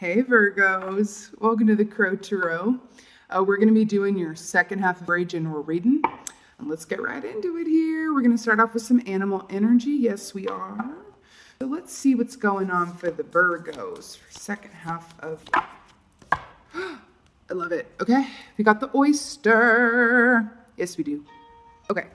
Hey Virgos, welcome to the Crow Tarot. We're going to be doing your second half of very general reading. And let's get right into it here. We're going to start off with some animal energy. Yes, we are. So let's see what's going on for the Virgos for second half of... I love it. Okay, we got the oyster. Yes, we do. Okay.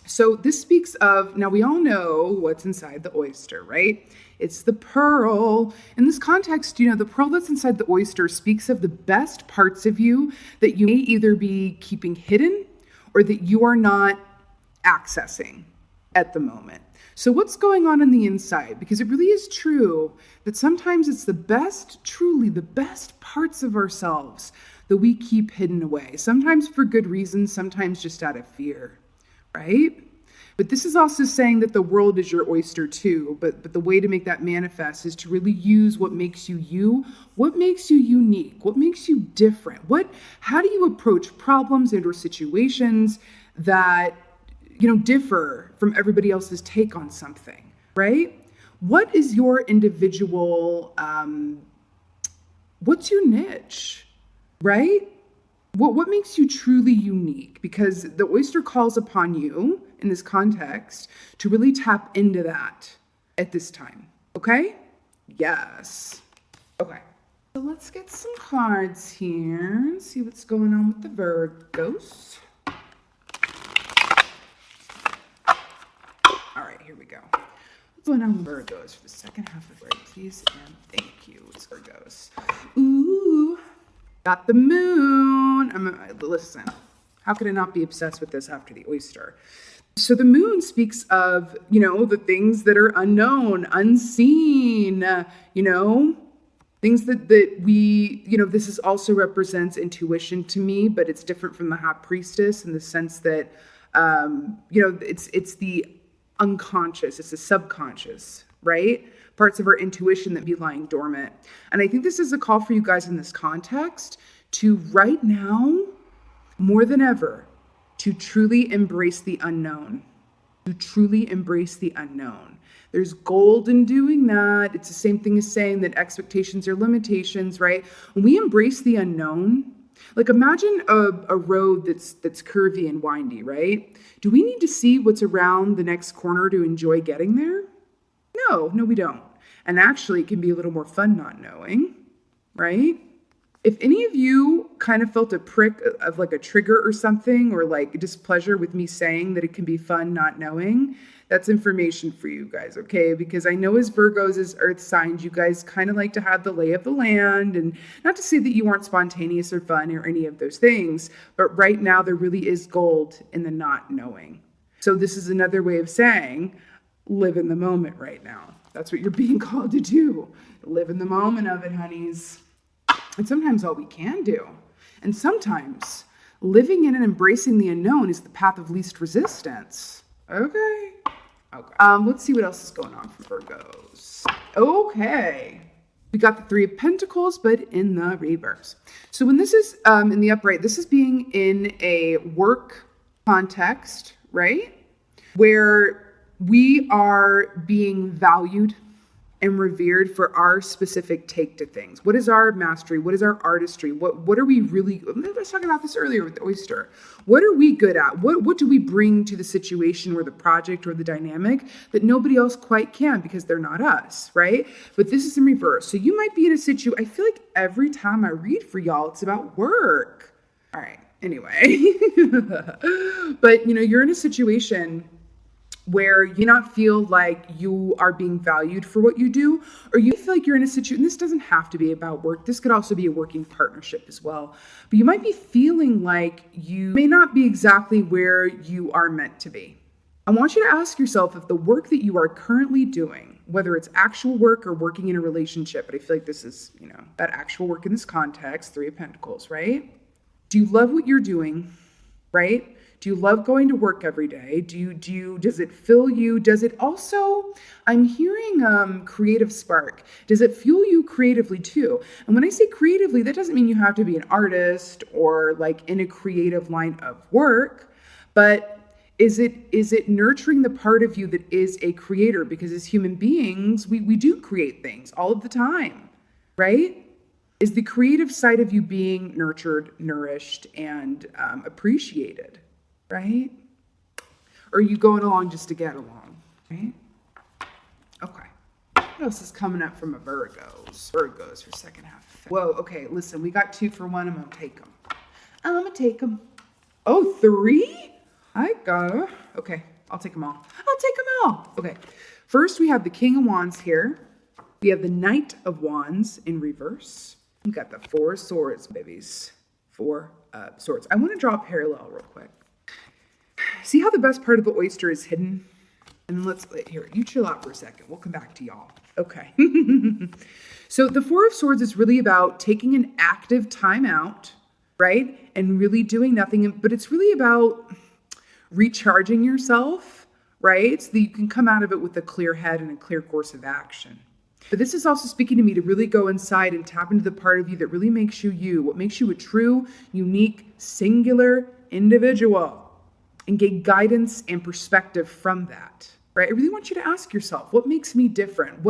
So this speaks of, now we all know what's inside the oyster, right? It's the pearl. In this context, the pearl that's inside the oyster speaks of the best parts of you that you may either be keeping hidden or that you are not accessing at the moment. So what's going on the inside? Because it really is true that sometimes it's the best, truly the best parts of ourselves that we keep hidden away. Sometimes for good reasons, sometimes just out of fear. Right? But this is also saying that the world is your oyster too. But the way to make that manifest is to really use what makes you you, what makes you unique, what makes you different. How do you approach problems and or situations that differ from everybody else's take on something, right? What is your individual, what's your niche, right? What makes you truly unique? Because the oyster calls upon you in this context to really tap into that at this time. Okay? Yes. Okay. So let's get some cards here and see what's going on with the Virgos. All right, here we go. What's going on with Virgos for the second half of the break, please? And thank you. It's Virgos. Ooh. Got the moon. Listen, how could I not be obsessed with this after the oyster? So the moon speaks of, the things that are unknown, unseen, things that we, this is also represents intuition to me, but it's different from the high priestess in the sense that, it's the unconscious, it's the subconscious, right? Parts of our intuition that be lying dormant. And I think this is a call for you guys in this context to right now, more than ever, to truly embrace the unknown. To truly embrace the unknown. There's gold in doing that. It's the same thing as saying that expectations are limitations, right? When we embrace the unknown, like imagine a road that's curvy and windy, right? Do we need to see what's around the next corner to enjoy getting there? No, we don't. And actually, it can be a little more fun not knowing, right? If any of you kind of felt a prick of like a trigger or something, or like displeasure with me saying that it can be fun not knowing, that's information for you guys, okay? Because I know as Virgos, as earth signs, you guys kind of like to have the lay of the land, and not to say that you aren't spontaneous or fun or any of those things, but right now there really is gold in the not knowing. So this is another way of saying, live in the moment right now. That's what you're being called to do. Live in the moment of it, honeys. It's sometimes all we can do. And sometimes living in and embracing the unknown is the path of least resistance. Okay. Let's see what else is going on for Virgos. Okay. We got the Three of Pentacles, but in the reverse. So when this is in the upright, this is being in a work context, right? Where we are being valued and revered for our specific take to things. What is our mastery? What is our artistry? What are we really, I was talking about this earlier with the oyster. What are we good at? What do we bring to the situation or the project or the dynamic that nobody else quite can because they're not us, right? But this is in reverse. So you might be in a situation, I feel like every time I read for y'all, it's about work. All right, anyway. But you're in a situation where you not feel like you are being valued for what you do, or you feel like you're in a situation, and this doesn't have to be about work, this could also be a working partnership as well, but you might be feeling like you may not be exactly where you are meant to be. I want you to ask yourself if the work that you are currently doing, whether it's actual work or working in a relationship, but I feel like this is, that actual work in this context, Three of Pentacles, right? Do you love what you're doing, right? Do you love going to work every day? Does it fill you? Does it also, I'm hearing creative spark. Does it fuel you creatively too? And when I say creatively, that doesn't mean you have to be an artist or like in a creative line of work, but is it nurturing the part of you that is a creator? Because as human beings, we do create things all of the time, right? Is the creative side of you being nurtured, nourished, and appreciated, right? Or are you going along just to get along, right? Okay. What else is coming up from a Virgos? Virgos for second half. Whoa, okay, listen, we got 2 for 1. I'm going to take them. I'm going to take them. Oh, 3? I gotta. Okay, I'll take them all. I'll take them all. Okay, first we have the King of Wands here. We have the Knight of Wands in reverse. We got the 4 of Swords, babies. 4 Swords. I want to draw a parallel real quick. See how the best part of the oyster is hidden? And here, you chill out for a second. We'll come back to y'all. Okay. So the 4 of Swords is really about taking an active time out, right? And really doing nothing. But it's really about recharging yourself, right? So that you can come out of it with a clear head and a clear course of action. But this is also speaking to me to really go inside and tap into the part of you that really makes you you, what makes you a true, unique, singular individual, and get guidance and perspective from that, right? I really want you to ask yourself, what makes me different?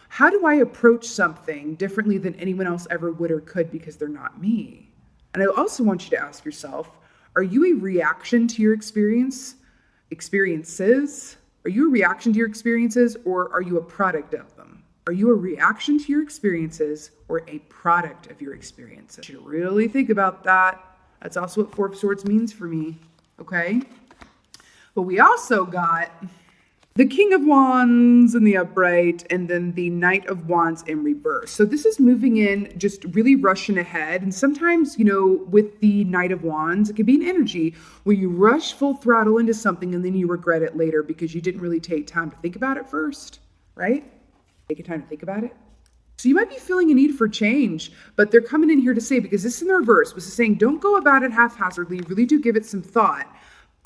How do I approach something differently than anyone else ever would or could because they're not me? And I also want you to ask yourself, are you a reaction to your experiences? Are you a reaction to your experiences, or are you a product of them? Are you a reaction to your experiences or a product of your experiences? You should really think about that. That's also what 4 of Swords means for me, okay? But we also got the King of Wands in the upright, and then the Knight of Wands in reverse. So this is moving in, just really rushing ahead. And sometimes, with the Knight of Wands, it can be an energy where you rush full throttle into something and then you regret it later because you didn't really take time to think about it first, right? Take your time to think about it. So you might be feeling a need for change, but they're coming in here to say, because this is in the reverse, this is saying don't go about it haphazardly, really do give it some thought.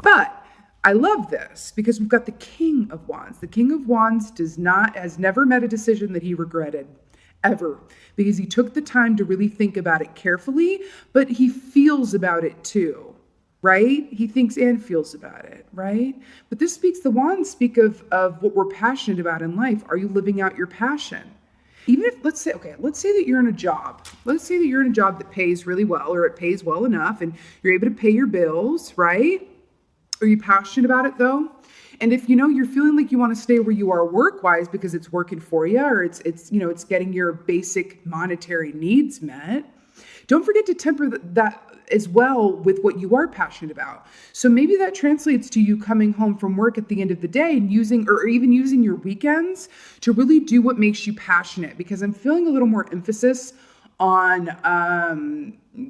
But I love this because we've got the King of Wands. The King of Wands has never made a decision that he regretted, ever, because he took the time to really think about it carefully, but he feels about it too, right? He thinks and feels about it, right? But the Wands speak of what we're passionate about in life. Are you living out your passion? Even if, let's say that you're in a job. Let's say that you're in a job that pays really well, or it pays well enough, and you're able to pay your bills, right? Are you passionate about it though? And if you're feeling like you want to stay where you are work-wise because it's working for you, or it's getting your basic monetary needs met, don't forget to temper that as well with what you are passionate about. So maybe that translates to you coming home from work at the end of the day and using your weekends to really do what makes you passionate, because I'm feeling a little more emphasis on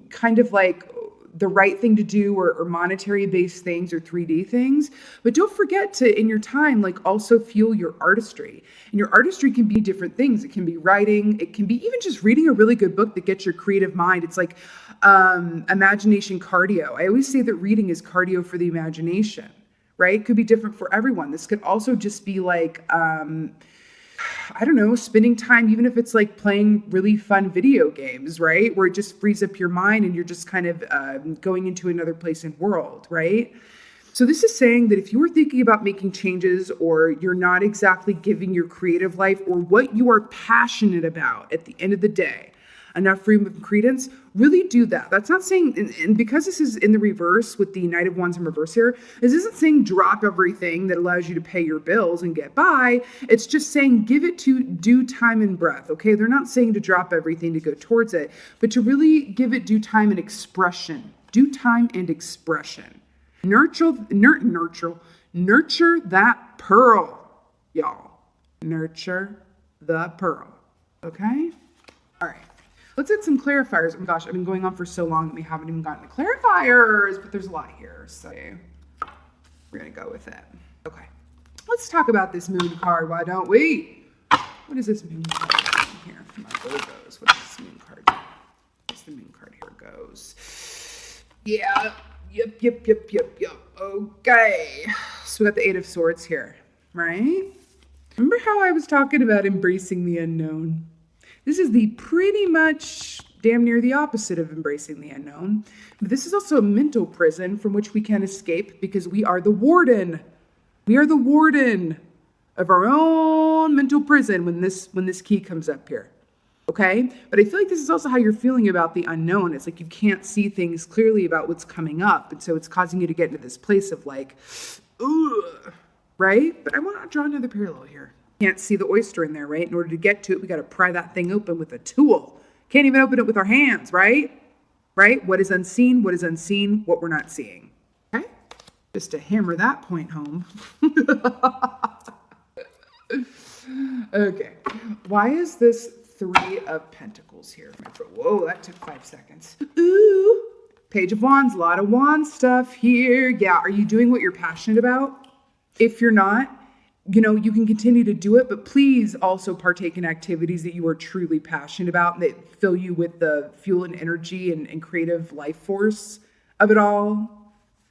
kind of like the right thing to do, or monetary based things, or 3D things. But don't forget to, in your time, also fuel your artistry. And your artistry can be different things. It can be writing. It can be even just reading a really good book that gets your creative mind. It's like imagination cardio. I always say that reading is cardio for the imagination, right? It could be different for everyone. This could also just be like, I don't know, spending time, even if it's like playing really fun video games, right? Where it just frees up your mind and you're just kind of going into another place and world, right? So this is saying that if you were thinking about making changes, or you're not exactly giving your creative life or what you are passionate about at the end of the day enough room of credence, really do that. That's not saying, and because this is in the reverse with the Knight of Wands in reverse here, this isn't saying drop everything that allows you to pay your bills and get by. It's just saying give it to due time and breath, okay? They're not saying to drop everything to go towards it, but to really give it due time and expression. Due time and expression. Nurture that pearl, y'all. Nurture the pearl, okay? All right. Let's add some clarifiers. Oh my gosh, I've been going on for so long that we haven't even gotten to clarifiers, but there's a lot here, so we're going to go with it. Okay, let's talk about this moon card, why don't we? What is this moon card here from our Virgos? What is this moon card? What's the moon card here goes? Yeah, yep. Okay, so we got the 8 of Swords here, right? Remember how I was talking about embracing the unknown? This is the pretty much damn near the opposite of embracing the unknown. But this is also a mental prison from which we can escape, because we are the warden. We are the warden of our own mental prison when this key comes up here. Okay? But I feel like this is also how you're feeling about the unknown. It's like you can't see things clearly about what's coming up. And so it's causing you to get into this place of like, ugh, right? But I want to draw another parallel here. Can't see the oyster in there, right? In order to get to it, we got to pry that thing open with a tool. Can't even open it with our hands, right? Right? What is unseen? What is unseen? What we're not seeing. Okay? Just to hammer that point home. Okay. Why is this 3 of Pentacles here? Whoa, that took 5 seconds. Ooh. Page of Wands, a lot of wand stuff here. Yeah, are you doing what you're passionate about? If you're not, you can continue to do it, but please also partake in activities that you are truly passionate about and that fill you with the fuel and energy and creative life force of it all.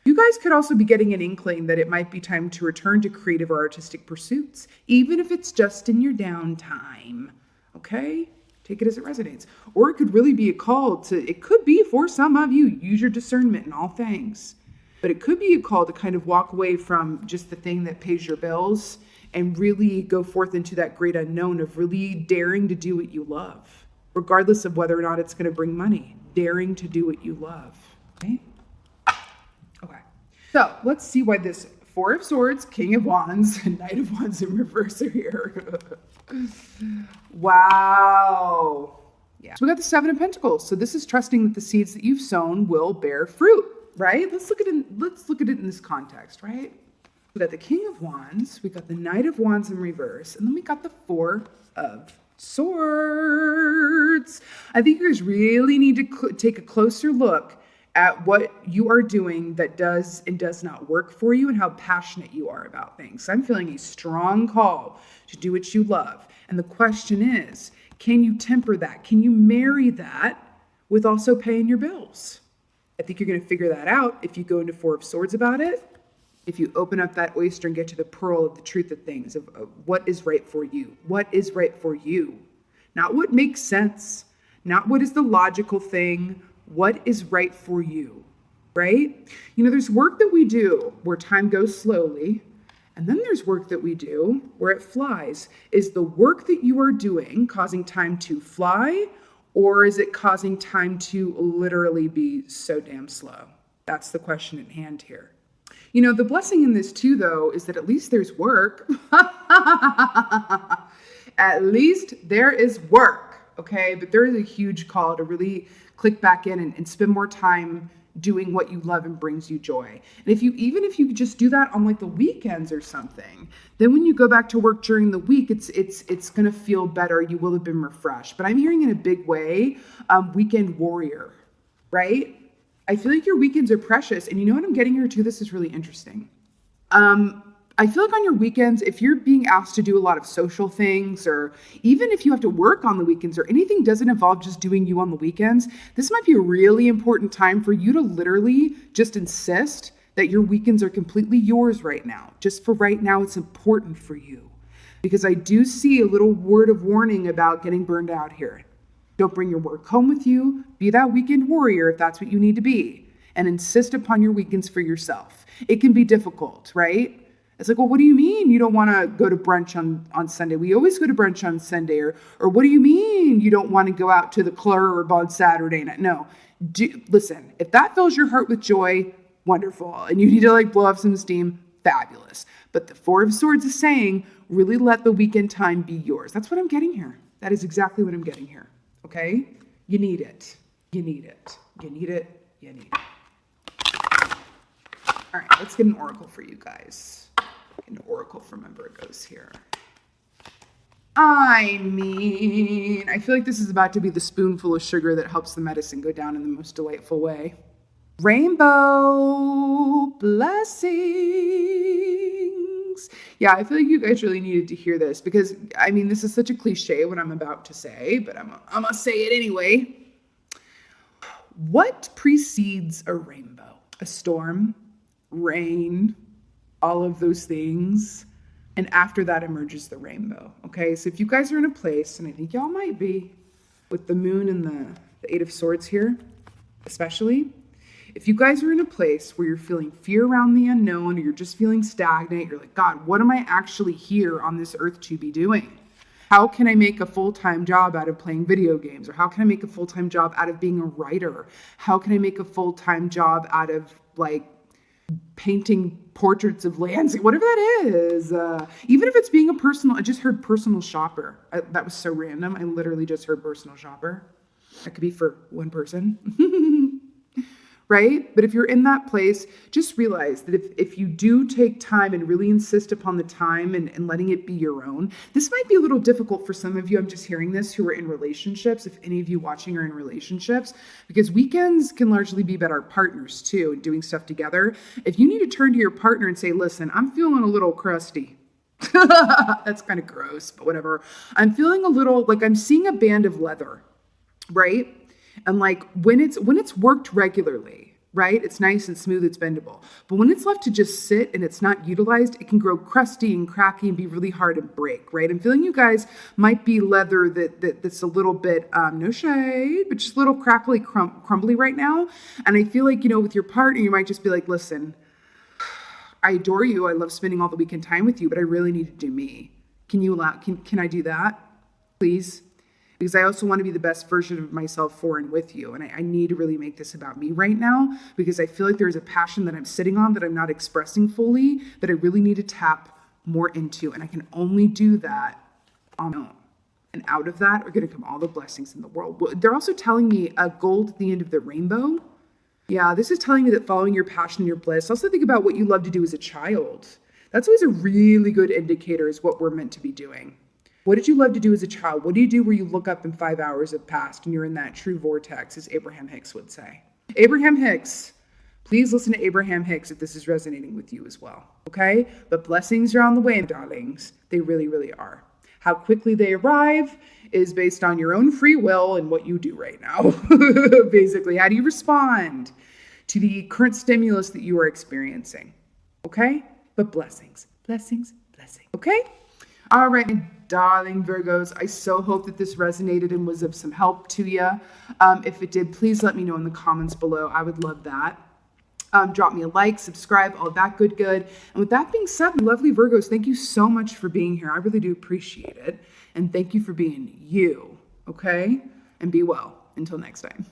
You guys could also be getting an inkling that it might be time to return to creative or artistic pursuits, even if it's just in your downtime. Okay? Take it as it resonates. Or it could really be a call to, it could be for some of you, use your discernment in all things. But it could be a call to kind of walk away from just the thing that pays your bills and really go forth into that great unknown of really daring to do what you love, regardless of whether or not it's going to bring money. Daring to do what you love. Okay? Okay. So let's see why this 4 of Swords, King of Wands, and Knight of Wands in reverse are here. Wow. Yeah. So we got the 7 of Pentacles. So this is trusting that the seeds that you've sown will bear fruit, right? Let's look at it in this context, right? We got the King of Wands, we got the Knight of Wands in reverse, and then we got the 4 of Swords. I think you guys really need to take a closer look at what you are doing that does and does not work for you and how passionate you are about things. I'm feeling a strong call to do what you love. And the question is, can you temper that? Can you marry that with also paying your bills? I think you're going to figure that out if you go into 4 of Swords about it. If you open up that oyster and get to the pearl of the truth of things, of what is right for you. What is right for you? Not what makes sense. Not what is the logical thing. What is right for you, right? There's work that we do where time goes slowly. And then there's work that we do where it flies. Is the work that you are doing causing time to fly? Or is it causing time to literally be so damn slow? That's the question at hand here. The blessing in this too, though, is that at least there's work. At least there is work, okay? But there is a huge call to really click back in and spend more time doing what you love and brings you joy. And even if you just do that on like the weekends or something, then when you go back to work during the week, it's going to feel better. You will have been refreshed. But I'm hearing in a big way, weekend warrior, right? I feel like your weekends are precious. And you know what I'm getting here too? This is really interesting. I feel like on your weekends, if you're being asked to do a lot of social things, or even if you have to work on the weekends or anything doesn't involve just doing you on the weekends, this might be a really important time for you to literally just insist that your weekends are completely yours right now. Just for right now, it's important for you. Because I do see a little word of warning about getting burned out here. Don't bring your work home with you. Be that weekend warrior if that's what you need to be. And insist upon your weekends for yourself. It can be difficult, right? It's like, well, what do you mean you don't want to go to brunch on Sunday? We always go to brunch on Sunday. Or what do you mean you don't want to go out to the club on Saturday night? No. Listen, if that fills your heart with joy, wonderful. And you need to like blow off some steam, fabulous. But the 4 of Swords is saying, really let the weekend time be yours. That's what I'm getting here. That is exactly what I'm getting here. Okay? You need it. You need it. You need it. You need it. All right, let's get an oracle for you guys. An oracle from my Virgos here. I mean, I feel like this is about to be the spoonful of sugar that helps the medicine go down in the most delightful way. Rainbow blessings. Yeah, I feel like you guys really needed to hear this because, I mean, this is such a cliche what I'm about to say, but I'm going to say it anyway. What precedes a rainbow? A storm, rain, all of those things. And after that emerges the rainbow. Okay, so if you guys are in a place, and I think y'all might be, with the moon and the 8 of Swords here, especially, if you guys are in a place where you're feeling fear around the unknown, or you're just feeling stagnant, you're like, God, what am I actually here on this earth to be doing? How can I make a full-time job out of playing video games? Or how can I make a full-time job out of being a writer? How can I make a full-time job out of like painting portraits of landscape, whatever that is. Even if it's being a personal, I just heard personal shopper. That was so random. I literally just heard personal shopper. That could be for one person. Right? But if you're in that place, just realize that if you do take time and really insist upon the time and letting it be your own, this might be a little difficult for some of you. I'm just hearing this who are in relationships, if any of you watching are in relationships, because weekends can largely be about our partners too, and doing stuff together. If you need to turn to your partner and say, listen, I'm feeling a little crusty. That's kind of gross, but whatever. I'm feeling a little like I'm seeing a band of leather, right? And like when it's worked regularly, right? It's nice and smooth, it's bendable. But when it's left to just sit and it's not utilized, it can grow crusty and cracky and be really hard to break, right? I'm feeling you guys might be leather that's a little bit, no shade, but just a little crackly, crumbly right now. And I feel like, with your partner, you might just be like, listen, I adore you. I love spending all the weekend time with you, but I really need to do me. Can you allow, can I do that? Please? Because I also want to be the best version of myself for and with you. And I need to really make this about me right now because I feel like there's a passion that I'm sitting on that I'm not expressing fully that I really need to tap more into. And I can only do that on my own. And out of that are going to come all the blessings in the world. They're also telling me a gold at the end of the rainbow. Yeah, this is telling me that following your passion and your bliss. Also think about what you love to do as a child. That's always a really good indicator is what we're meant to be doing. What did you love to do as a child? What do you do where you look up and 5 hours have passed and you're in that true vortex, as Abraham Hicks would say? Abraham Hicks, please listen to Abraham Hicks if this is resonating with you as well, okay? But blessings are on the way, darlings. They really, really are. How quickly they arrive is based on your own free will and what you do right now. Basically, how do you respond to the current stimulus that you are experiencing? Okay? But blessings, blessings, blessings. Okay? All right, my darling Virgos, I so hope that this resonated and was of some help to you. If it did, please let me know in the comments below. I would love that. Drop me a like, subscribe, all that good. And with that being said, lovely Virgos, thank you so much for being here. I really do appreciate it. And thank you for being you, okay? And be well. Until next time.